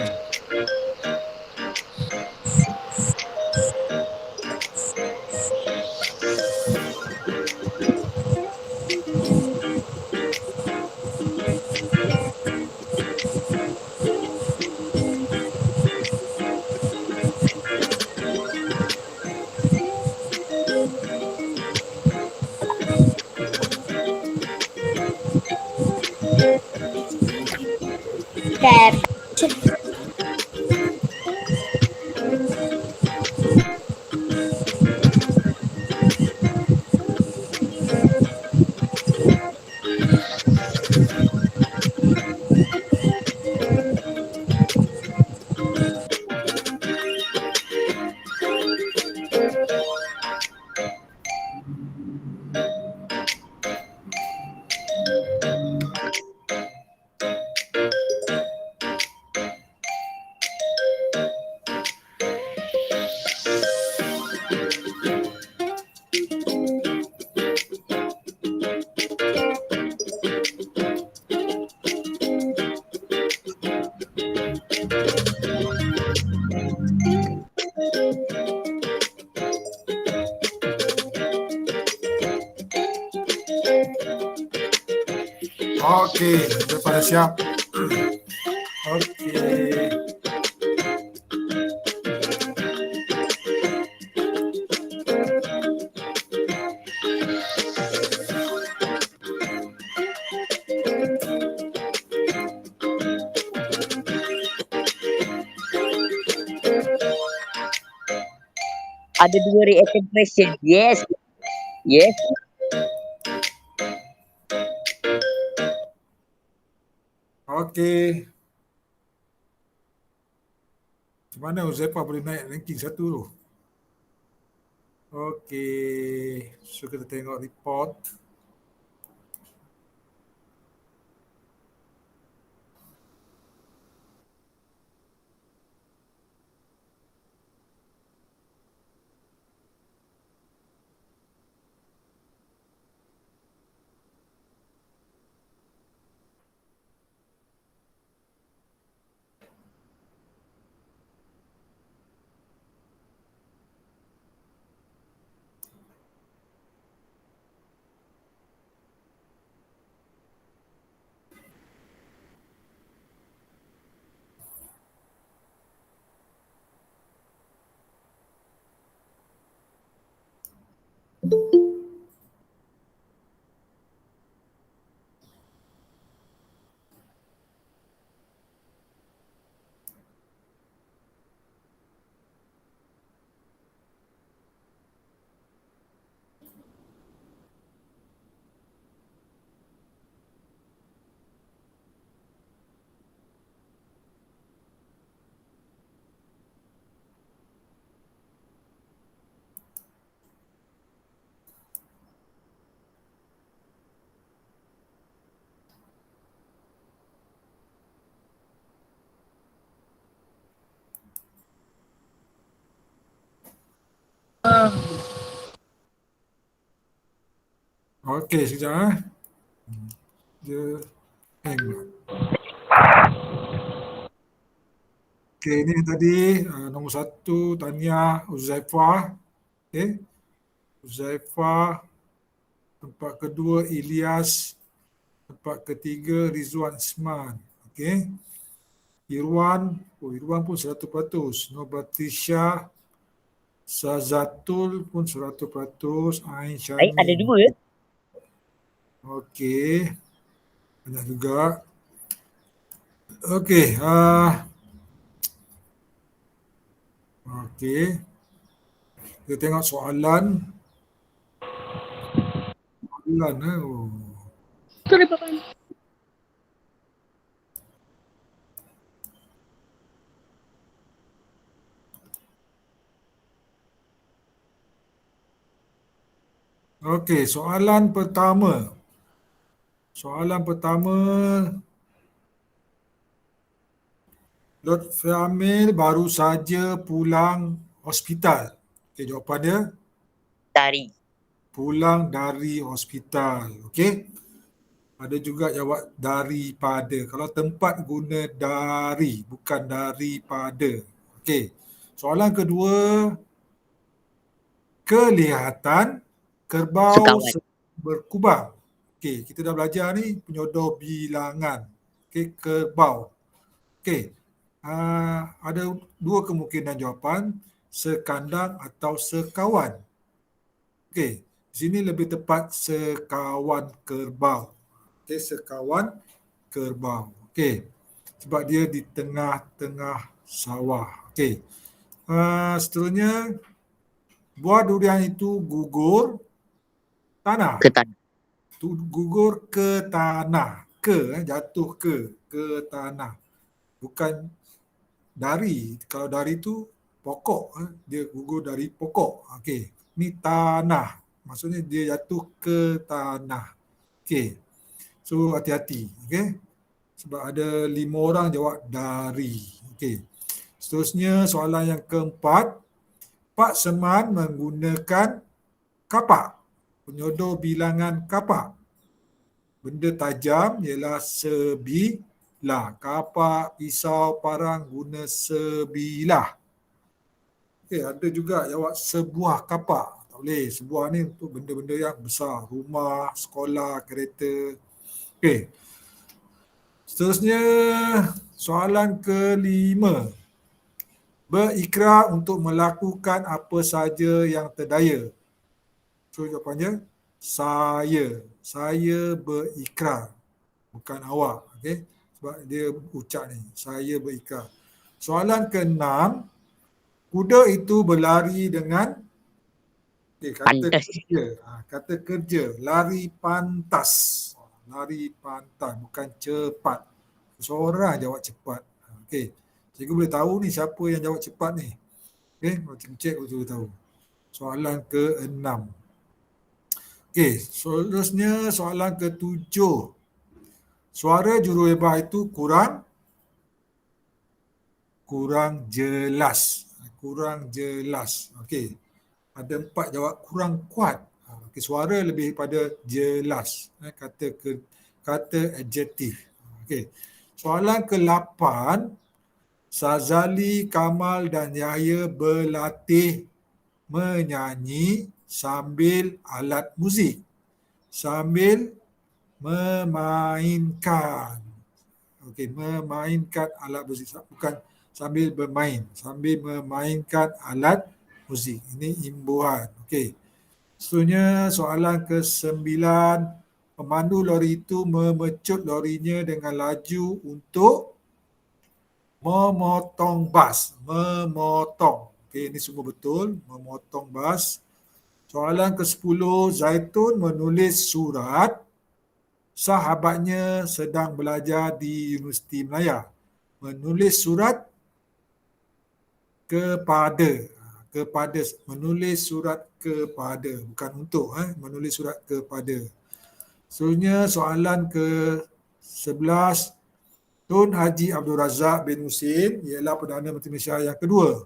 Cap. Okey, dah pada siap. Okey. Ada 2 reaction question. Yes. Yes. Okey. Macam mana Zaifah boleh naik ranking 1 tu? Okey. So kita tengok report. Okey, sekejap. Dia hang pula. Okey, ini tadi nombor 1 Tania Uzaifah. Okey. Uzaifah. Tempat kedua Ilyas. Tempat ketiga Rizwan Isman. Okey. Irwan pun 100%. Nobatisha, Sazatul pun 100%. Ain Baik, ada Syamil. 2. Okey. Banyak juga. Okey. Okey. Kita tengok soalan. Oh. Sorry, Papa. Okey, soalan pertama. Lutfi Amir baru saja pulang hospital. Okey, jawapan dia Dari. pulang dari hospital. Okey. Ada juga jawab daripada. Kalau tempat guna dari, bukan daripada. Okey. Soalan kedua, kelihatan kerbau Sekawan. berkubang. Okey, kita dah belajar ni penyodor bilangan. Okey, kerbau. Okey. Ada 2 kemungkinan jawapan, sekandang atau sekawan. Okey, di sini lebih tepat sekawan kerbau. Okey, sekawan kerbau. Okey, sebab dia di tengah-tengah sawah. Okey. Seterusnya, buah durian itu gugur tanah. Ke tanah. Gugur ke tanah. Jatuh ke tanah. Bukan dari. Kalau dari tu pokok. Dia gugur dari pokok. Okey. Ni tanah. Maksudnya dia jatuh ke tanah. Okey. So hati-hati. Okey. Sebab ada 5 orang jawab dari. Okey. Seterusnya soalan yang keempat. Pak Seman menggunakan kapak. Penyodor bilangan kapak. Benda tajam ialah sebilah. Kapak, pisau, parang guna sebilah. Okey, ada juga jawab sebuah kapak. Tak boleh. Sebuah ni untuk benda-benda yang besar. Rumah, sekolah, kereta. Okey. Seterusnya, soalan kelima. Berikrar untuk melakukan apa saja yang terdaya. So, jawapannya, saya berikrar. Bukan awak. Okay? Sebab dia ucap ni. Saya berikrar. Soalan ke-6. Kuda itu berlari dengan kata kerja. Kata kerja. Lari pantas. Lari pantas. Bukan cepat. Seorang jawab cepat. Okey. Cikgu boleh tahu ni siapa yang jawab cepat ni. Okey. Macam cek betul tahu. Soalan ke-6. Okey. Seterusnya soalan ke-7. Suara juruhebah itu kurang jelas. Kurang jelas. Okey. Ada 4 jawab kurang kuat. Okey, suara lebih pada jelas. Kata adjektif. Okey. Soalan ke-8. Sazali, Kamal dan Yahya berlatih menyanyi sambil alat muzik. Sambil memainkan. Okey, memainkan alat muzik. Bukan sambil bermain. Sambil memainkan alat muzik. Ini imbuhan. Okey. Seterusnya soalan ke-9. Pemandu lori itu memecut lorinya dengan laju untuk memotong bas. Memotong. Okey, ini semua betul. Memotong bas. Soalan ke-10. Zaitun menulis surat. Sahabatnya sedang belajar di Universiti Melaya. Menulis surat kepada. Menulis surat kepada. Bukan untuk. Menulis surat kepada. Seterusnya soalan ke-11. Tun Haji Abdul Razak bin Husin ialah Perdana Menteri Malaysia yang kedua.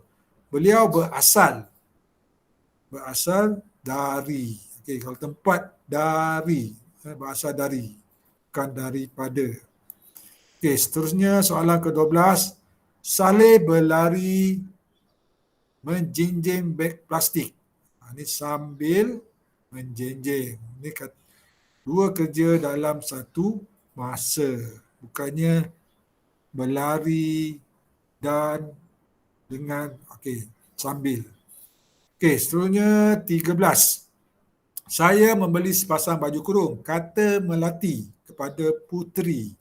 Beliau berasal dari Okey, kalau tempat dari, bahasa dari, bukan daripada. Okey, seterusnya soalan ke-12. Saleh berlari menjinjing beg plastik. Ini sambil menjinjing. Ini dua kerja dalam satu masa. Bukannya berlari dan dengan, sambil. Seterusnya 13. Saya membeli sepasang baju kurung. Kata Melati kepada Puteri.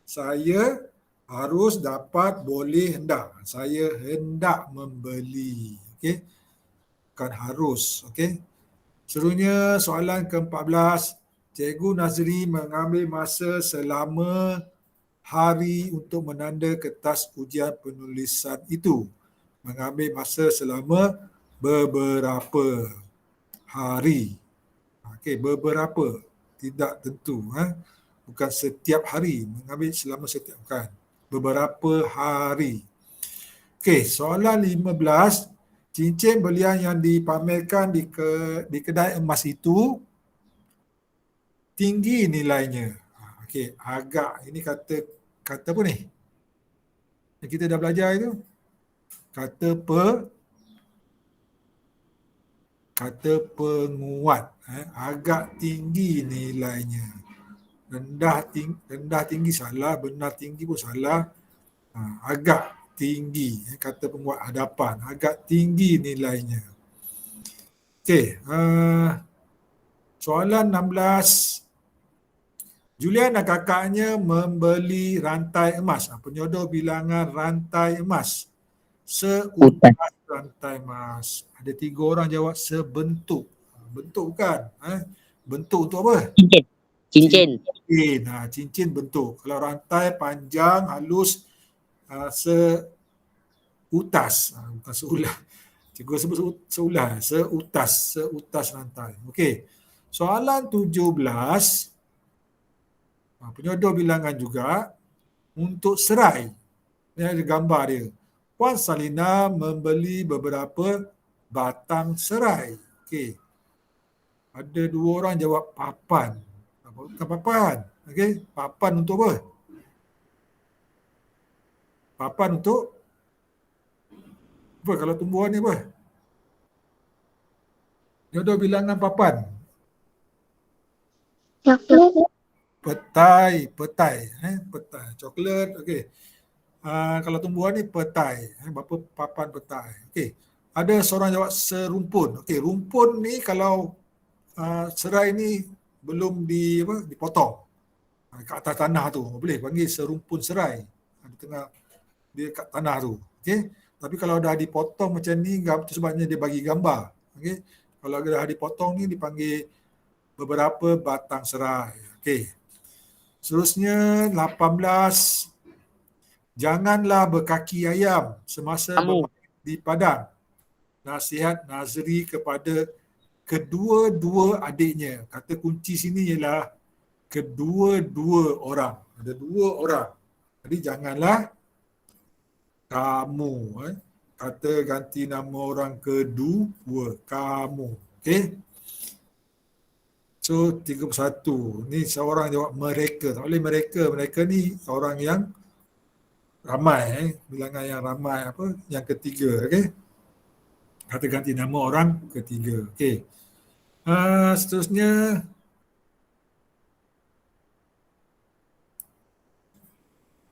Saya harus, dapat, boleh, hendak. Saya hendak membeli. Bukan harus. Seterusnya soalan ke-14. Cikgu Nazri mengambil masa selama hari untuk menanda kertas ujian penulisan itu. Mengambil masa selama beberapa hari. Beberapa. Tidak tentu. Bukan setiap hari. Mengambil selama setiap, bukan. Beberapa hari. Soalan 15. Cincin berlian yang dipamerkan di kedai emas itu tinggi nilainya. Agak. Ini kata apa ni? Yang kita dah belajar itu. Kata penguat. Agak tinggi nilainya. Rendah tinggi salah, benar tinggi pun salah. Agak tinggi. Kata penguat hadapan. Agak tinggi nilainya. Soalan 16. Julian dan kakaknya membeli rantai emas. Penyodor bilangan rantai emas. Seutas rantai emas. Ada 3 orang jawab sebentuk. Bentuk bukan. Bentuk untuk apa? Cincin. Cincin bentuk. Kalau rantai panjang, halus, seutas. Bukan seulah. Cikgu sebut seulah. Seutas rantai. Soalan 17. Penyodor bilangan juga untuk serai. Ini ada gambar dia. Puan Salina membeli beberapa batang serai. Ada 2 orang jawab papan. Bukan papan. Papan untuk apa? Papan untuk apa? Kalau tumbuhan ni apa? Penyodor bilangan papan. Petai. Petai. Coklat. Kalau tumbuhan ni petai. Berapa papan petai. Ada seorang jawab serumpun. Rumpun ni kalau serai ni belum dipotong. Kat atas tanah tu. Boleh panggil serumpun serai. Di tengah dia kat tanah tu. Tapi kalau dah dipotong macam ni, itu sebabnya dia bagi gambar. Kalau dah dipotong ni dipanggil beberapa batang serai. Seterusnya 18. Janganlah berkaki ayam semasa bermain di padang. Nasihat Nazri kepada kedua-dua adiknya. Kata kunci sini ialah kedua-dua orang. Ada 2 orang. Jadi janganlah kamu. Kata ganti nama orang kedua. Kamu. So 31. Ni seorang jawab mereka. Tak boleh mereka. Mereka ni orang yang ramai. Bilangan yang ramai. Yang ketiga. Kata ganti nama orang ketiga. Seterusnya.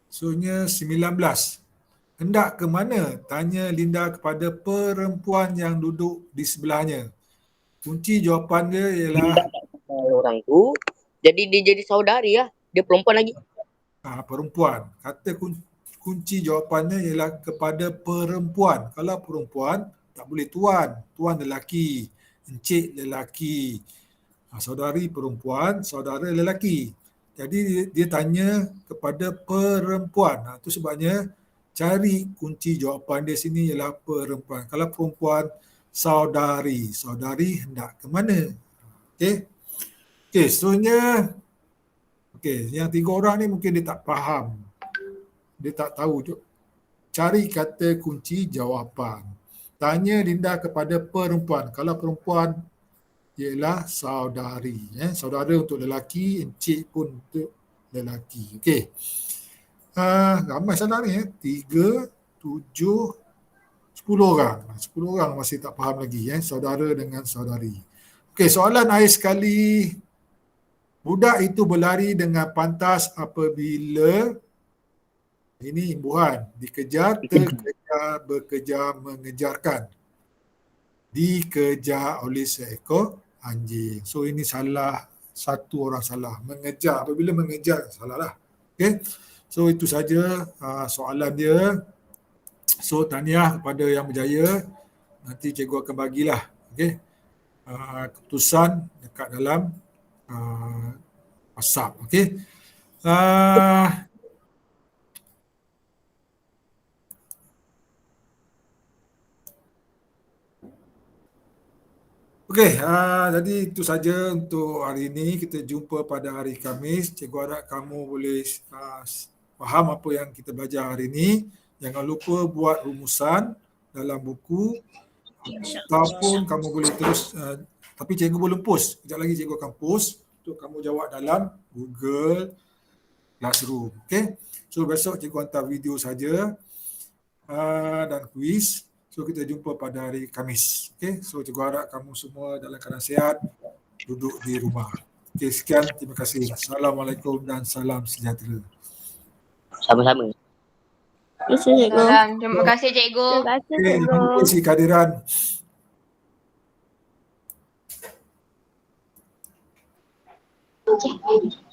Seterusnya 19. Hendak ke mana? Tanya Linda kepada perempuan yang duduk di sebelahnya. Kunci jawapan dia ialah Orang tu. Jadi dia jadi saudari lah. Dia perempuan lagi. Perempuan. Kata kunci jawapannya ialah kepada perempuan. Kalau perempuan, tak boleh tuan. Tuan lelaki. Encik lelaki. Saudari perempuan, saudara lelaki. Jadi dia tanya kepada perempuan. Itu sebabnya cari kunci jawapan dia sini ialah perempuan. Kalau perempuan, saudari. Saudari hendak ke mana? Seterusnya. Yang 3 orang ni mungkin dia tak faham. Dia tak tahu. Cari kata kunci jawapan. Tanya Linda kepada perempuan. Kalau perempuan ialah saudari. Saudara untuk lelaki, encik pun untuk lelaki. Okey. Ramai salah ni. 3, 7, 10 orang. 10 orang masih tak faham lagi. Saudara dengan saudari. Okey, soalan akhir sekali. Budak itu berlari dengan pantas apabila ini imbuhan. Dikejar, terkejar, bekejar, mengejarkan. Dikejar oleh seekor anjing. So ini salah, satu orang salah. Mengejar, apabila mengejar salah lah. Okay. So itu saja soalan dia. So tahniah kepada yang berjaya. Nanti cikgu akan bagilah okay, keputusan dekat dalam WhatsApp. Okay. Okey, jadi itu saja untuk hari ini. Kita jumpa pada hari Khamis. Cikgu harap kamu boleh faham apa yang kita belajar hari ini. Jangan lupa buat rumusan dalam buku. Ataupun kamu boleh terus, tapi cikgu belum post. Sekejap lagi cikgu akan post untuk kamu jawab dalam Google Classroom. Okey, so besok cikgu hantar video saja dan kuis. So kita jumpa pada hari Khamis. Okay, so cikgu harap kamu semua dalam keadaan sihat, duduk di rumah. Okay, sekian. Terima kasih. Assalamualaikum dan salam sejahtera. Sama-sama. Terima kasih, cikgu. Terima kasih cikgu. Terima kasih, Okay, cikgu. terima kasih kehadiran. Okay.